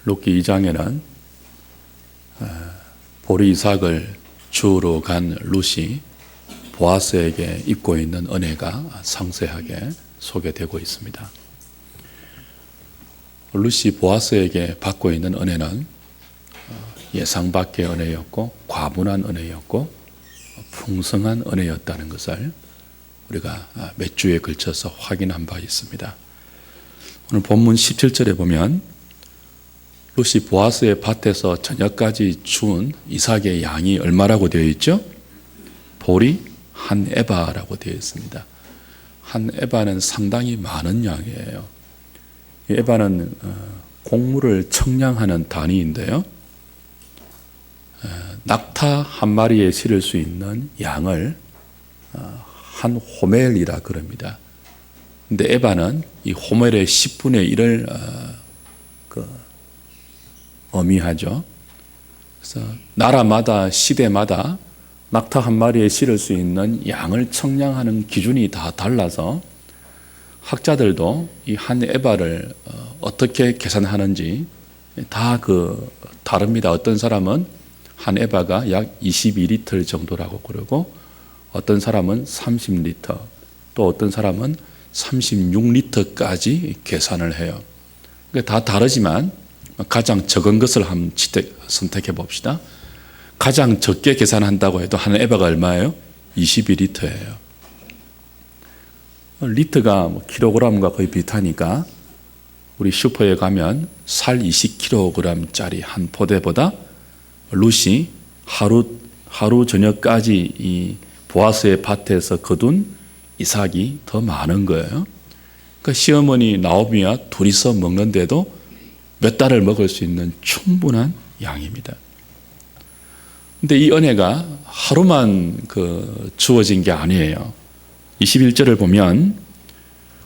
룻기 2장에는 보리 이삭을 주우러 간 룻이 보아스에게 입고 있는 은혜가 상세하게 소개되고 있습니다. 룻이 보아스에게 받고 있는 은혜는 예상 밖의 은혜였고 과분한 은혜였고 풍성한 은혜였다는 것을 우리가 몇 주에 걸쳐서 확인한 바 있습니다. 오늘 본문 17절에 보면 룻이 보아스의 밭에서 저녁까지 주운 이삭의 양이 얼마라고 되어 있죠? 보리 한 에바라고 되어 있습니다. 한 에바는 상당히 많은 양이에요. 이 에바는 곡물을 청량하는 단위인데요. 낙타 한 마리에 실을 수 있는 양을 한 호멜이라 그럽니다. 근데 에바는 이 호멜의 10분의 1을 의미하죠. 그래서 나라마다 시대마다 낙타 한 마리에 실을 수 있는 양을 청량하는 기준이 다 달라서 학자들도 이 한 에바를 어떻게 계산하는지 다 다릅니다. 어떤 사람은 한 에바가 약 22리터 정도라고 그러고 어떤 사람은 30리터 또 어떤 사람은 36리터까지 계산을 해요. 그러니까 다 다르지만 가장 적은 것을 한번 선택해 봅시다. 가장 적게 계산한다고 해도 한 에바가 얼마예요? 22리터예요. 리터가 킬로그램과 거의 비슷하니까 우리 슈퍼에 가면 살 20kg짜리 한 포대보다 룻이 하루 저녁까지 이 보아스의 밭에서 거둔 이삭이 더 많은 거예요. 그러니까 시어머니 나오미와 둘이서 먹는데도 몇 달을 먹을 수 있는 충분한 양입니다. 근데 이 은혜가 하루만 주어진 게 아니에요. 21절을 보면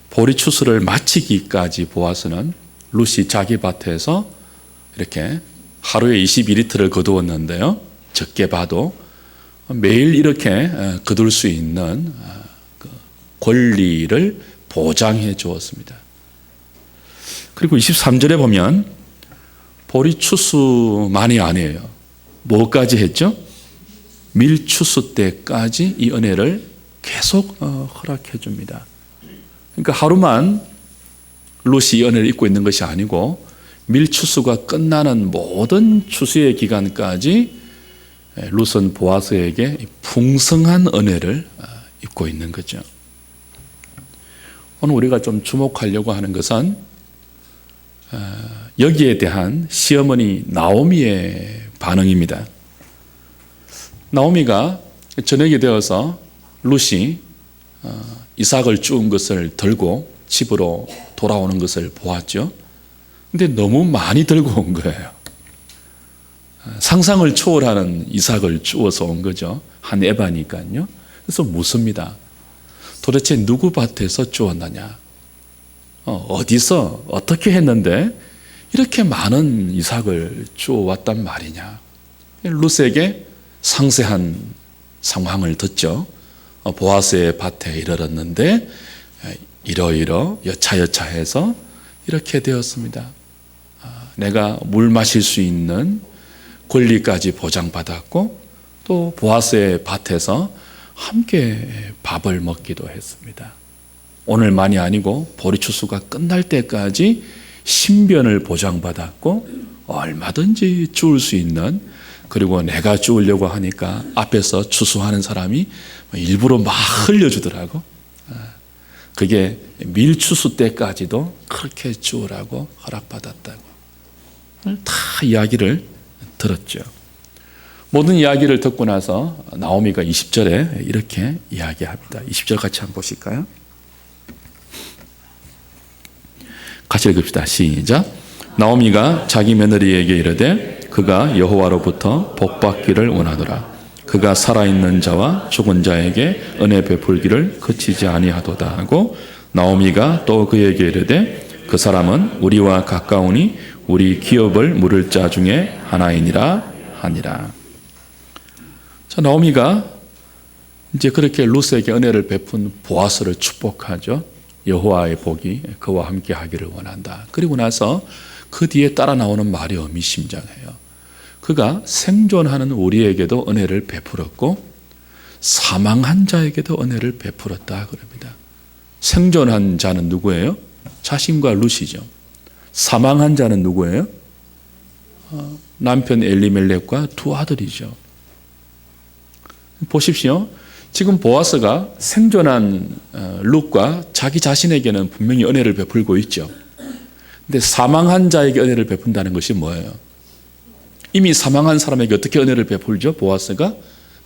보리 추수를 마치기까지 보아스는 룻이 자기 밭에서 이렇게 하루에 22리터를 거두었는데요. 적게 봐도 매일 이렇게 거둘 수 있는 권리를 보장해 주었습니다. 그리고 23절에 보면 보리 추수만이 아니에요. 뭐까지 했죠? 밀추수 때까지 이 은혜를 계속 허락해 줍니다. 그러니까 하루만 룻이 이 은혜를 입고 있는 것이 아니고 밀추수가 끝나는 모든 추수의 기간까지 룻은 보아스에게 풍성한 은혜를 입고 있는 거죠. 오늘 우리가 좀 주목하려고 하는 것은 여기에 대한 시어머니 나오미의 반응입니다. 나오미가 저녁이 되어서 룻이 이삭을 주운 것을 들고 집으로 돌아오는 것을 보았죠. 근데 너무 많이 들고 온 거예요. 상상을 초월하는 이삭을 주워서 온 거죠. 한 에바니까요. 그래서 묻습니다. 도대체 누구 밭에서 주웠느냐? 어디서 어떻게 했는데 이렇게 많은 이삭을 주워왔단 말이냐? 룻에게 상세한 상황을 듣죠. 보아스의 밭에 이르렀는데 이러이러 여차여차해서 이렇게 되었습니다. 내가 물 마실 수 있는 권리까지 보장받았고 또 보아스의 밭에서 함께 밥을 먹기도 했습니다. 오늘만이 아니고 보리 추수가 끝날 때까지 신변을 보장받았고 얼마든지 주울 수 있는, 그리고 내가 주우려고 하니까 앞에서 추수하는 사람이 일부러 막 흘려주더라고. 그게 밀추수 때까지도 그렇게 주우라고 허락받았다고. 다 이야기를 들었죠. 모든 이야기를 듣고 나서 나오미가 20절에 이렇게 이야기합니다. 20절 같이 한번 보실까요? 같이 읽읍시다. 시작. 나오미가 자기 며느리에게 이르되 그가 여호와로부터 복받기를 원하노라. 그가 살아있는 자와 죽은 자에게 은혜 베풀기를 그치지 아니하도다 하고, 나오미가 또 그에게 이르되 그 사람은 우리와 가까우니 우리 기업을 물을 자 중에 하나이니라 하니라. 자, 나오미가 이제 그렇게 룻에게 은혜를 베푼 보아스를 축복하죠. 여호와의 복이 그와 함께 하기를 원한다. 그리고 나서 그 뒤에 따라 나오는 말이 의미심장해요. 그가 생존하는 우리에게도 은혜를 베풀었고 사망한 자에게도 은혜를 베풀었다 그럽니다. 생존한 자는 누구예요? 자신과 룻이죠. 사망한 자는 누구예요? 남편 엘리멜렉과 두 아들이죠. 보십시오. 지금 보아스가 생존한 룻과 자기 자신에게는 분명히 은혜를 베풀고 있죠. 근데 사망한 자에게 은혜를 베푼다는 것이 뭐예요? 이미 사망한 사람에게 어떻게 은혜를 베풀죠? 보아스가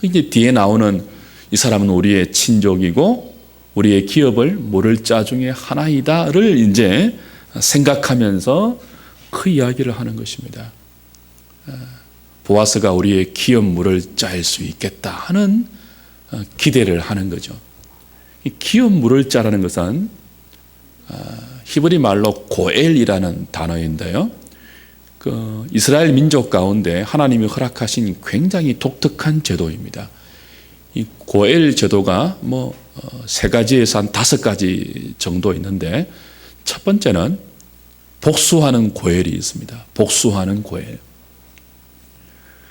이제 뒤에 나오는 이 사람은 우리의 친족이고 우리의 기업을 물을 자 중에 하나이다를 이제 생각하면서 그 이야기를 하는 것입니다. 보아스가 우리의 기업 물을 짜일 수 있겠다 하는 기대를 하는 거죠. 이 기업 물을 자라는 것은 히브리 말로 고엘이라는 단어인데요. 그 이스라엘 민족 가운데 하나님이 허락하신 굉장히 독특한 제도입니다. 이 고엘 제도가 세 가지에서 한 5가지 정도 있는데 첫 번째는 복수하는 고엘이 있습니다. 복수하는 고엘.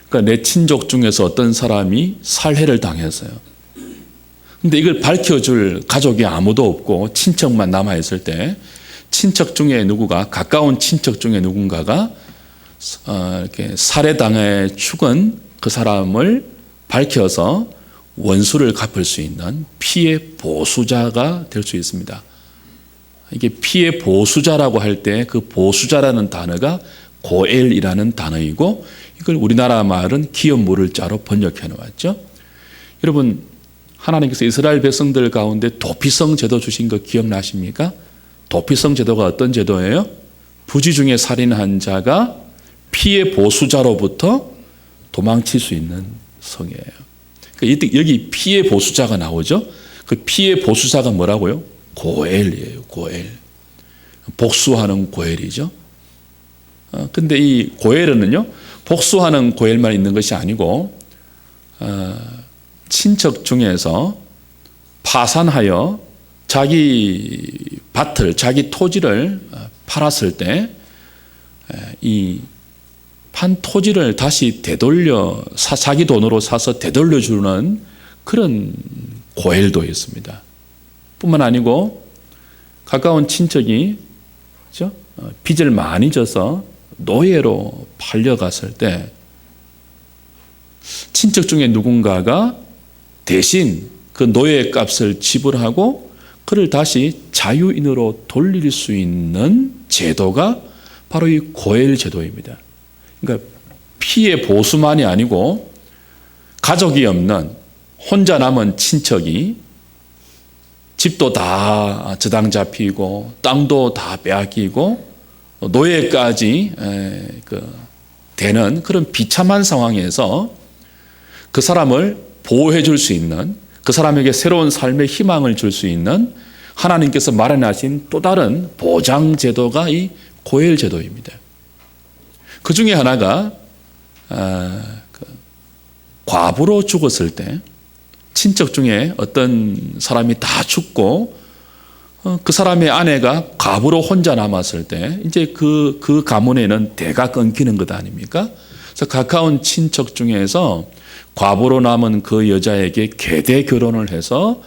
그러니까 내 친족 중에서 어떤 사람이 살해를 당했어요. 근데 이걸 밝혀줄 가족이 아무도 없고 친척만 남아있을 때 친척 중에 가까운 친척 중에 누군가가 이렇게 살해당해 죽은 그 사람을 밝혀서 원수를 갚을 수 있는 피해 보수자가 될 수 있습니다. 이게 피해 보수자라고 할 때 그 보수자라는 단어가 고엘이라는 단어이고 이걸 우리나라 말은 기업 물을 자로 번역해 놓았죠. 여러분 하나님께서 이스라엘 백성들 가운데 도피성 제도 주신 거 기억나십니까? 도피성 제도가 어떤 제도예요? 부지 중에 살인한 자가 피해 보수자로부터 도망칠 수 있는 성이에요. 그러니까 여기 피해 보수자가 나오죠. 그 피해 보수자가 뭐라고요? 고엘이에요. 고엘. 복수하는 고엘이죠. 근데 이 고엘은요, 복수하는 고엘만 있는 것이 아니고 친척 중에서 파산하여 자기 밭을, 자기 토지를 팔았을 때 이 판 토지를 다시 되돌려 자기 돈으로 사서 되돌려주는 그런 고엘도 있습니다. 뿐만 아니고 가까운 친척이 그렇죠? 빚을 많이 져서 노예로 팔려갔을 때 친척 중에 누군가가 대신 그 노예 값을 지불하고 그를 다시 자유인으로 돌릴 수 있는 제도가 바로 이 고엘 제도입니다. 그러니까 피해 보수만이 아니고 가족이 없는 혼자 남은 친척이 집도 다 저당 잡히고 땅도 다 빼앗기고 노예까지 되는 그런 비참한 상황에서 그 사람을 보호해 줄 수 있는, 그 사람에게 새로운 삶의 희망을 줄 수 있는 하나님께서 마련하신 또 다른 보장 제도가 이 고엘 제도입니다. 그 중에 하나가 과부로 죽었을 때 친척 중에 어떤 사람이 다 죽고 그 사람의 아내가 과부로 혼자 남았을 때 이제 그 가문에는 대가 끊기는 것 아닙니까? 그래서 가까운 친척 중에서 과부로 남은 그 여자에게 계대 결혼을 해서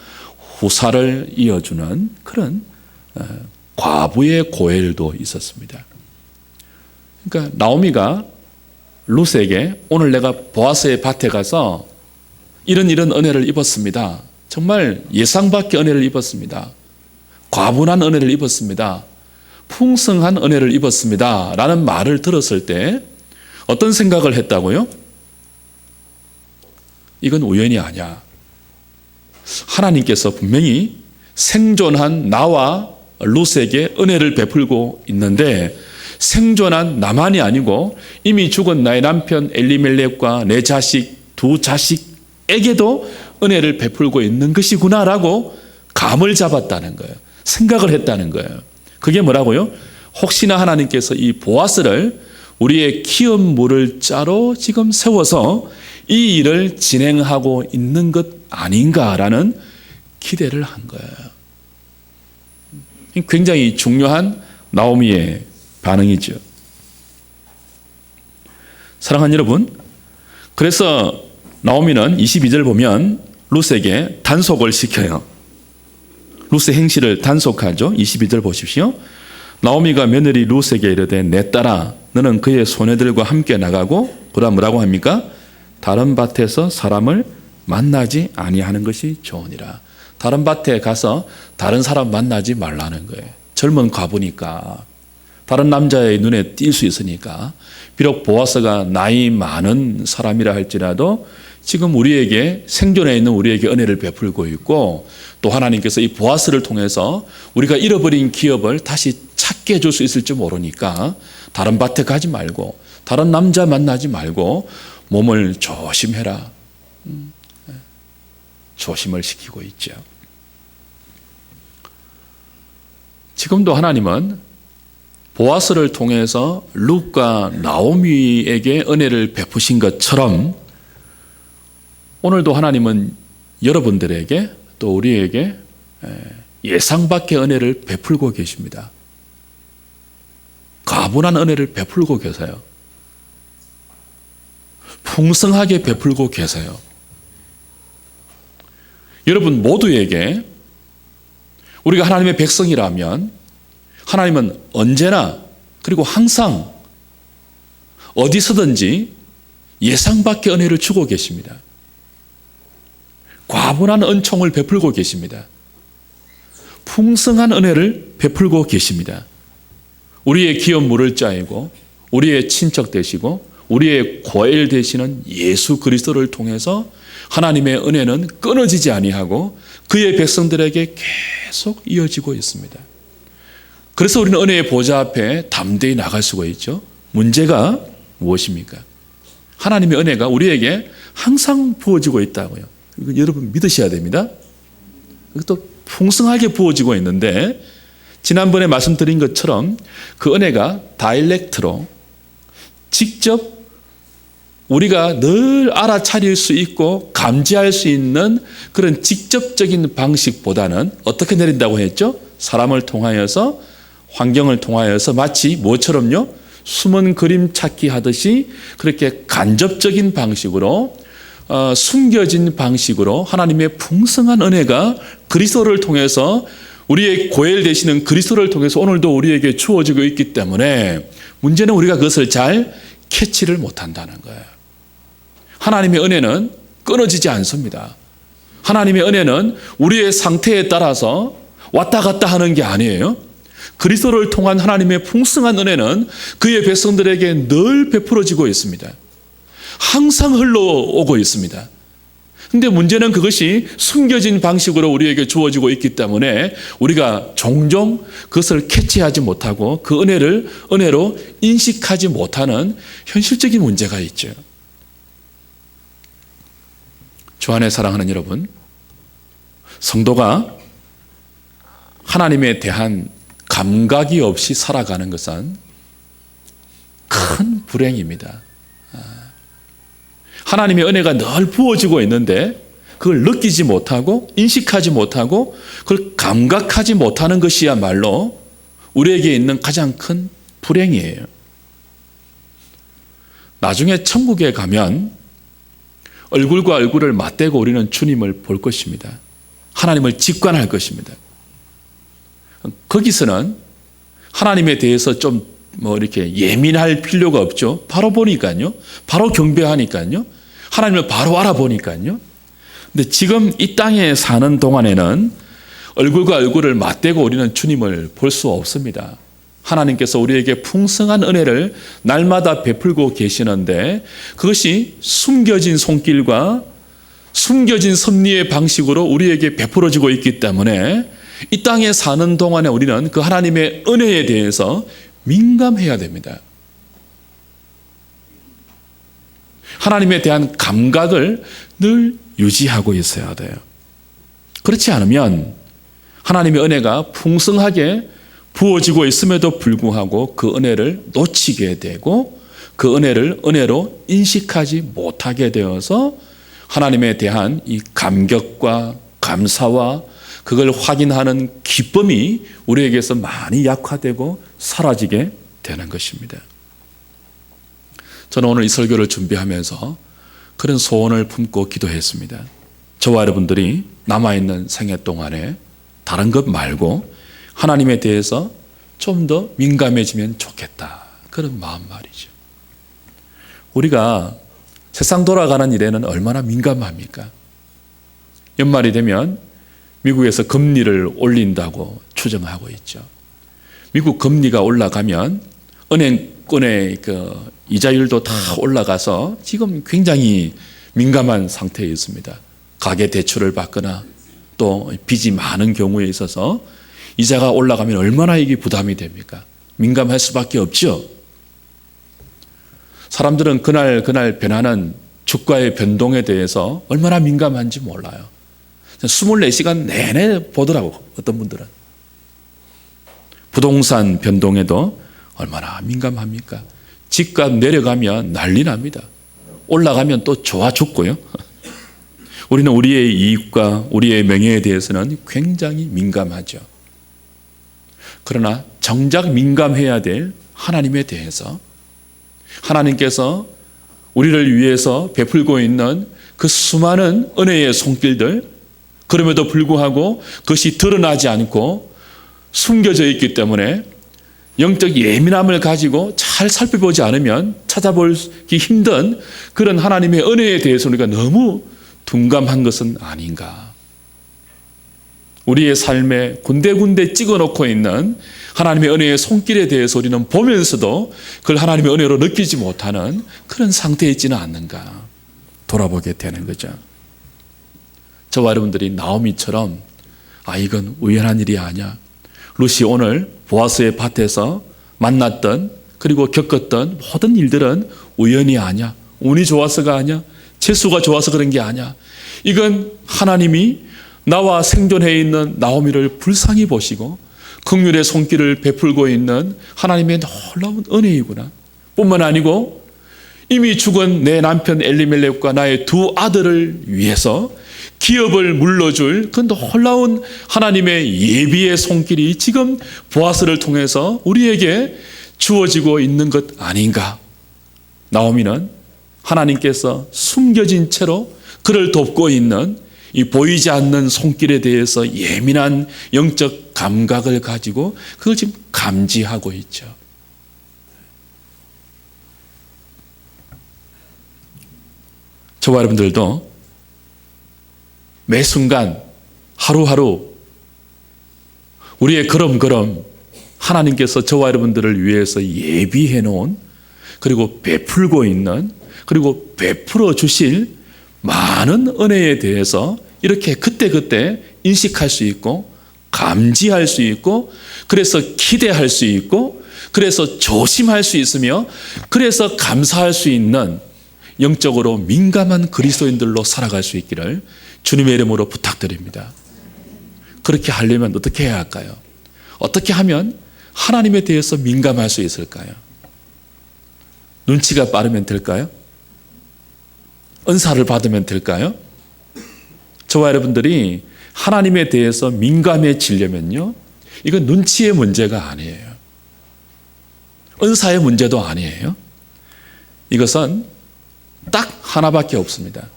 후사를 이어주는 그런 과부의 고엘도 있었습니다. 그러니까 나오미가 룻에게 오늘 내가 보아스의 밭에 가서 이런 은혜를 입었습니다. 정말 예상 밖의 은혜를 입었습니다. 과분한 은혜를 입었습니다. 풍성한 은혜를 입었습니다. 라는 말을 들었을 때 어떤 생각을 했다고요? 이건 우연이 아니야. 하나님께서 분명히 생존한 나와 룻에게 은혜를 베풀고 있는데 생존한 나만이 아니고 이미 죽은 나의 남편 엘리멜렉과 내 두 자식에게도 은혜를 베풀고 있는 것이구나라고 감을 잡았다는 거예요. 생각을 했다는 거예요. 그게 뭐라고요? 혹시나 하나님께서 이 보아스를 우리의 기업 물을 자로 지금 세워서 이 일을 진행하고 있는 것 아닌가라는 기대를 한 거예요. 굉장히 중요한 나오미의 반응이죠. 사랑하는 여러분, 그래서 나오미는 22절 보면 룻에게 단속을 시켜요. 룻의 행실을 단속하죠. 22절 보십시오. 나오미가 며느리 룻에게 이르되 내 딸아 너는 그의 소녀들과 함께 나가고 그다음 뭐라고 합니까? 다른 밭에서 사람을 만나지 아니하는 것이 좋으니라. 다른 밭에 가서 다른 사람 만나지 말라는 거예요. 젊은 과부니까 다른 남자의 눈에 띌 수 있으니까. 비록 보아스가 나이 많은 사람이라 할지라도 지금 우리에게 생존해 있는 우리에게 은혜를 베풀고 있고 또 하나님께서 이 보아스를 통해서 우리가 잃어버린 기업을 다시 찾게 해줄 수 있을지 모르니까 다른 밭에 가지 말고 다른 남자 만나지 말고 몸을 조심해라. 조심을 시키고 있죠. 지금도 하나님은 보아스를 통해서 룻과 나오미에게 은혜를 베푸신 것처럼 오늘도 하나님은 여러분들에게 또 우리에게 예상 밖의 은혜를 베풀고 계십니다. 가분한 은혜를 베풀고 계세요. 풍성하게 베풀고 계세요. 여러분 모두에게 우리가 하나님의 백성이라면 하나님은 언제나 그리고 항상 어디서든지 예상 밖의 은혜를 주고 계십니다. 과분한 은총을 베풀고 계십니다. 풍성한 은혜를 베풀고 계십니다. 우리의 기업 물을 자이고 우리의 친척 되시고 우리의 고엘 되시는 예수 그리스도를 통해서 하나님의 은혜는 끊어지지 아니하고 그의 백성들에게 계속 이어지고 있습니다. 그래서 우리는 은혜의 보좌 앞에 담대히 나갈 수가 있죠. 문제가 무엇입니까? 하나님의 은혜가 우리에게 항상 부어지고 있다고요. 이거 여러분 믿으셔야 됩니다. 또 풍성하게 부어지고 있는데 지난번에 말씀드린 것처럼 그 은혜가 다이렉트로 직접 우리가 늘 알아차릴 수 있고 감지할 수 있는 그런 직접적인 방식보다는 어떻게 내린다고 했죠? 사람을 통하여서 환경을 통하여서 마치 뭐처럼요? 숨은 그림 찾기 하듯이 그렇게 간접적인 방식으로 숨겨진 방식으로 하나님의 풍성한 은혜가 그리스도를 통해서 우리의 고엘 되시는 그리스도를 통해서 오늘도 우리에게 주어지고 있기 때문에 문제는 우리가 그것을 잘 캐치를 못한다는 거예요. 하나님의 은혜는 끊어지지 않습니다. 하나님의 은혜는 우리의 상태에 따라서 왔다 갔다 하는 게 아니에요. 그리스도를 통한 하나님의 풍성한 은혜는 그의 백성들에게 늘 베풀어지고 있습니다. 항상 흘러오고 있습니다. 근데 문제는 그것이 숨겨진 방식으로 우리에게 주어지고 있기 때문에 우리가 종종 그것을 캐치하지 못하고 그 은혜를 은혜로 인식하지 못하는 현실적인 문제가 있죠. 주 안에 사랑하는 여러분, 성도가 하나님에 대한 감각이 없이 살아가는 것은 큰 불행입니다. 하나님의 은혜가 늘 부어지고 있는데 그걸 느끼지 못하고 인식하지 못하고 그걸 감각하지 못하는 것이야말로 우리에게 있는 가장 큰 불행이에요. 나중에 천국에 가면 얼굴과 얼굴을 맞대고 우리는 주님을 볼 것입니다. 하나님을 직관할 것입니다. 거기서는 하나님에 대해서 좀 이렇게 예민할 필요가 없죠. 바로 보니까요. 바로 경배하니까요. 하나님을 바로 알아보니까요. 근데 지금 이 땅에 사는 동안에는 얼굴과 얼굴을 맞대고 우리는 주님을 볼 수 없습니다. 하나님께서 우리에게 풍성한 은혜를 날마다 베풀고 계시는데 그것이 숨겨진 손길과 숨겨진 섭리의 방식으로 우리에게 베풀어지고 있기 때문에 이 땅에 사는 동안에 우리는 그 하나님의 은혜에 대해서 민감해야 됩니다. 하나님에 대한 감각을 늘 유지하고 있어야 돼요. 그렇지 않으면 하나님의 은혜가 풍성하게 부어지고 있음에도 불구하고 그 은혜를 놓치게 되고 그 은혜를 은혜로 인식하지 못하게 되어서 하나님에 대한 이 감격과 감사와 그걸 확인하는 기쁨이 우리에게서 많이 약화되고 사라지게 되는 것입니다. 저는 오늘 이 설교를 준비하면서 그런 소원을 품고 기도했습니다. 저와 여러분들이 남아있는 생애 동안에 다른 것 말고 하나님에 대해서 좀 더 민감해지면 좋겠다. 그런 마음 말이죠. 우리가 세상 돌아가는 일에는 얼마나 민감합니까? 연말이 되면 미국에서 금리를 올린다고 추정하고 있죠. 미국 금리가 올라가면 은행권의 그 이자율도 다 올라가서 지금 굉장히 민감한 상태에 있습니다. 가계 대출을 받거나 또 빚이 많은 경우에 있어서 이자가 올라가면 얼마나 이게 부담이 됩니까? 민감할 수밖에 없죠. 사람들은 그날 변하는 주가의 변동에 대해서 얼마나 민감한지 몰라요. 24시간 내내 보더라고, 어떤 분들은. 부동산 변동에도 얼마나 민감합니까? 집값 내려가면 난리 납니다. 올라가면 또 좋아 죽고요. 우리는 우리의 이익과 우리의 명예에 대해서는 굉장히 민감하죠. 그러나 정작 민감해야 될 하나님에 대해서 하나님께서 우리를 위해서 베풀고 있는 그 수많은 은혜의 손길들, 그럼에도 불구하고 그것이 드러나지 않고 숨겨져 있기 때문에 영적 예민함을 가지고 잘 살펴보지 않으면 찾아보기 힘든 그런 하나님의 은혜에 대해서 우리가 너무 둔감한 것은 아닌가. 우리의 삶에 군데군데 찍어놓고 있는 하나님의 은혜의 손길에 대해서 우리는 보면서도 그걸 하나님의 은혜로 느끼지 못하는 그런 상태에 있지는 않는가 돌아보게 되는 거죠. 저와 여러분들이 나오미처럼 이건 우연한 일이 아니야. 룻이 오늘 보아스의 밭에서 만났던 그리고 겪었던 모든 일들은 우연이 아니야. 운이 좋아서가 아니야. 재수가 좋아서 그런 게 아니야. 이건 하나님이 나와 생존해 있는 나오미를 불쌍히 보시고 긍휼의 손길을 베풀고 있는 하나님의 놀라운 은혜이구나. 뿐만 아니고 이미 죽은 내 남편 엘리멜렉과 나의 두 아들을 위해서 기업을 물러줄 그 놀라운 하나님의 예비의 손길이 지금 보아스를 통해서 우리에게 주어지고 있는 것 아닌가. 나오미는 하나님께서 숨겨진 채로 그를 돕고 있는 이 보이지 않는 손길에 대해서 예민한 영적 감각을 가지고 그걸 지금 감지하고 있죠. 저와 여러분들도 매 순간 하루하루 우리의 걸음걸음 하나님께서 저와 여러분들을 위해서 예비해 놓은 그리고 베풀고 있는 그리고 베풀어 주실 많은 은혜에 대해서 이렇게 그때그때 인식할 수 있고 감지할 수 있고 그래서 기대할 수 있고 그래서 조심할 수 있으며 그래서 감사할 수 있는 영적으로 민감한 그리스도인들로 살아갈 수 있기를 주님의 이름으로 부탁드립니다. 그렇게 하려면 어떻게 해야 할까요? 어떻게 하면 하나님에 대해서 민감할 수 있을까요? 눈치가 빠르면 될까요? 은사를 받으면 될까요? 저와 여러분들이 하나님에 대해서 민감해지려면요, 이건 눈치의 문제가 아니에요. 은사의 문제도 아니에요. 이것은 딱 하나밖에 없습니다.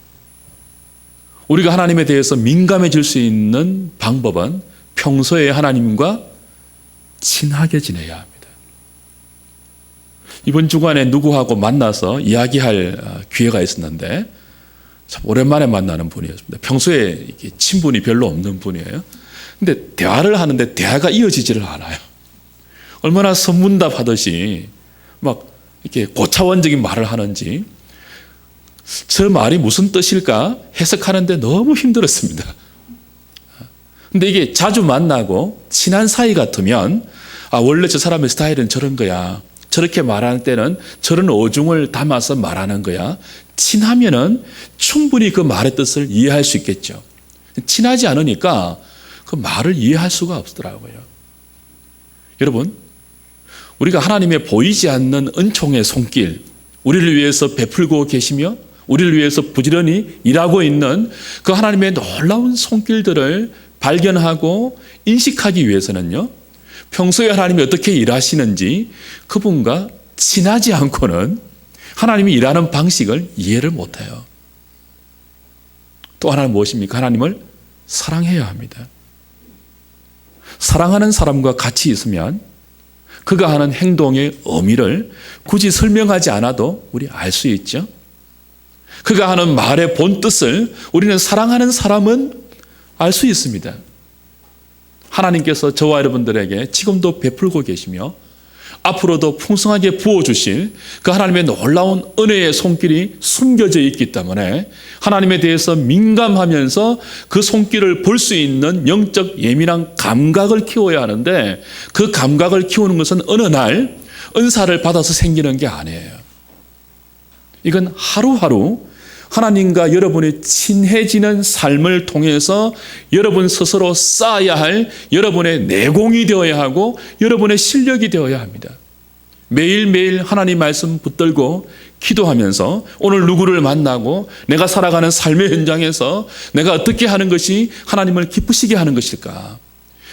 우리가 하나님에 대해서 민감해질 수 있는 방법은 평소에 하나님과 친하게 지내야 합니다. 이번 주간에 누구하고 만나서 이야기할 기회가 있었는데 참 오랜만에 만나는 분이었습니다. 평소에 이렇게 친분이 별로 없는 분이에요. 근데 대화를 하는데 대화가 이어지지를 않아요. 얼마나 선문답하듯이 막 이렇게 고차원적인 말을 하는지 저 말이 무슨 뜻일까 해석하는데 너무 힘들었습니다. 근데 이게 자주 만나고 친한 사이 같으면 원래 저 사람의 스타일은 저런 거야. 저렇게 말하는 때는 저런 어중을 담아서 말하는 거야. 친하면은 충분히 그 말의 뜻을 이해할 수 있겠죠. 친하지 않으니까 그 말을 이해할 수가 없더라고요. 여러분, 우리가 하나님의 보이지 않는 은총의 손길, 우리를 위해서 베풀고 계시며 우리를 위해서 부지런히 일하고 있는 그 하나님의 놀라운 손길들을 발견하고 인식하기 위해서는요, 평소에 하나님이 어떻게 일하시는지 그분과 친하지 않고는 하나님이 일하는 방식을 이해를 못해요. 또 하나는 무엇입니까? 하나님을 사랑해야 합니다. 사랑하는 사람과 같이 있으면 그가 하는 행동의 의미를 굳이 설명하지 않아도 우리 알 수 있죠. 그가 하는 말의 본 뜻을 우리는 사랑하는 사람은 알 수 있습니다. 하나님께서 저와 여러분들에게 지금도 베풀고 계시며 앞으로도 풍성하게 부어주실 그 하나님의 놀라운 은혜의 손길이 숨겨져 있기 때문에 하나님에 대해서 민감하면서 그 손길을 볼 수 있는 영적 예민한 감각을 키워야 하는데, 그 감각을 키우는 것은 어느 날 은사를 받아서 생기는 게 아니에요. 이건 하루하루 하나님과 여러분이 친해지는 삶을 통해서 여러분 스스로 쌓아야 할 여러분의 내공이 되어야 하고 여러분의 실력이 되어야 합니다. 매일매일 하나님 말씀 붙들고 기도하면서 오늘 누구를 만나고 내가 살아가는 삶의 현장에서 내가 어떻게 하는 것이 하나님을 기쁘시게 하는 것일까?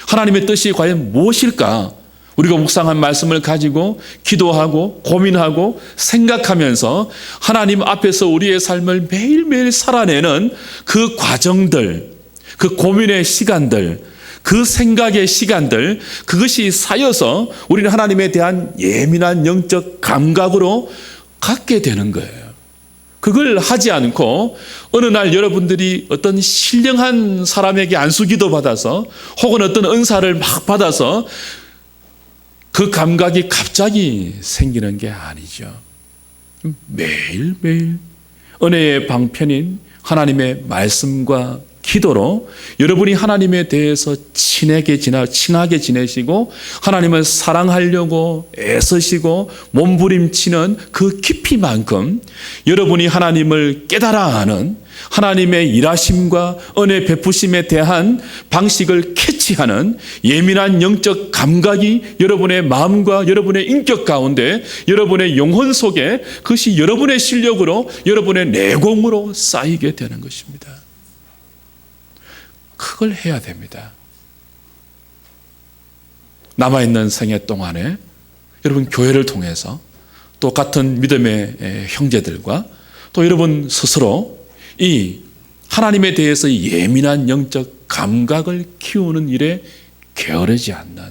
하나님의 뜻이 과연 무엇일까? 우리가 묵상한 말씀을 가지고 기도하고 고민하고 생각하면서 하나님 앞에서 우리의 삶을 매일매일 살아내는 그 과정들, 그 고민의 시간들, 그 생각의 시간들, 그것이 쌓여서 우리는 하나님에 대한 예민한 영적 감각으로 갖게 되는 거예요. 그걸 하지 않고 어느 날 여러분들이 어떤 신령한 사람에게 안수기도 받아서 혹은 어떤 은사를 막 받아서 그 감각이 갑자기 생기는 게 아니죠. 매일매일 은혜의 방편인 하나님의 말씀과 기도로 여러분이 하나님에 대해서 친하게 지내시고 하나님을 사랑하려고 애쓰시고 몸부림치는 그 깊이만큼 여러분이 하나님을 깨달아 아는 하나님의 일하심과 은혜 베푸심에 대한 방식을 캐치하는 예민한 영적 감각이 여러분의 마음과 여러분의 인격 가운데, 여러분의 영혼 속에 그것이 여러분의 실력으로, 여러분의 내공으로 쌓이게 되는 것입니다. 그걸 해야 됩니다. 남아있는 생애 동안에 여러분 교회를 통해서 또 같은 믿음의 형제들과 또 여러분 스스로 이 하나님에 대해서 예민한 영적 감각을 키우는 일에 게으르지 않는,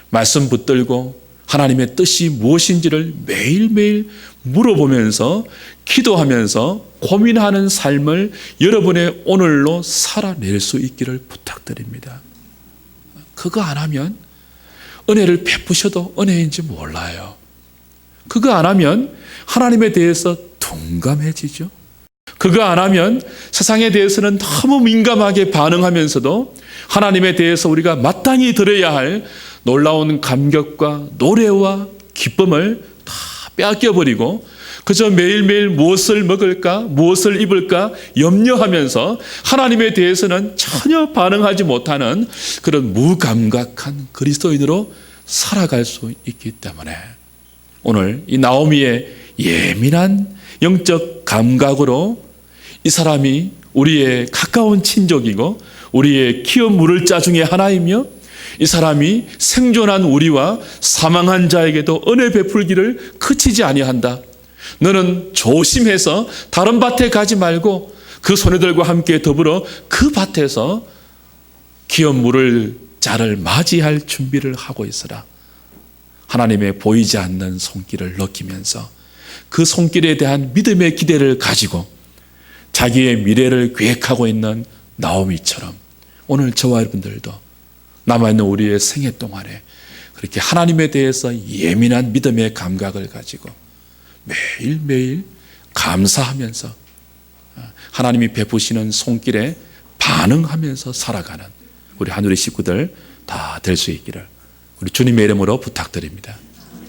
말씀 붙들고 하나님의 뜻이 무엇인지를 매일매일 물어보면서 기도하면서 고민하는 삶을 여러분의 오늘로 살아낼 수 있기를 부탁드립니다. 그거 안 하면 은혜를 베푸셔도 은혜인지 몰라요. 그거 안 하면 하나님에 대해서 둔감해지죠. 그거 안 하면 세상에 대해서는 너무 민감하게 반응하면서도 하나님에 대해서 우리가 마땅히 들어야 할 놀라운 감격과 노래와 기쁨을 다 빼앗겨버리고 그저 매일매일 무엇을 먹을까, 무엇을 입을까 염려하면서 하나님에 대해서는 전혀 반응하지 못하는 그런 무감각한 그리스도인으로 살아갈 수 있기 때문에 오늘 이 나오미의 예민한 영적 감각으로 이 사람이 우리의 가까운 친족이고 우리의 키운 물을 자 중에 하나이며 이 사람이 생존한 우리와 사망한 자에게도 은혜 베풀기를 그치지 아니한다. 너는 조심해서 다른 밭에 가지 말고 그 소녀들과 함께 더불어 그 밭에서 기업 물을 자를 맞이할 준비를 하고 있으라. 하나님의 보이지 않는 손길을 느끼면서 그 손길에 대한 믿음의 기대를 가지고 자기의 미래를 계획하고 있는 나오미처럼 오늘 저와 여러분들도 남아있는 우리의 생애 동안에 그렇게 하나님에 대해서 예민한 믿음의 감각을 가지고 매일매일 감사하면서 하나님이 베푸시는 손길에 반응하면서 살아가는 우리 하늘의 식구들 다 될 수 있기를 우리 주님의 이름으로 부탁드립니다.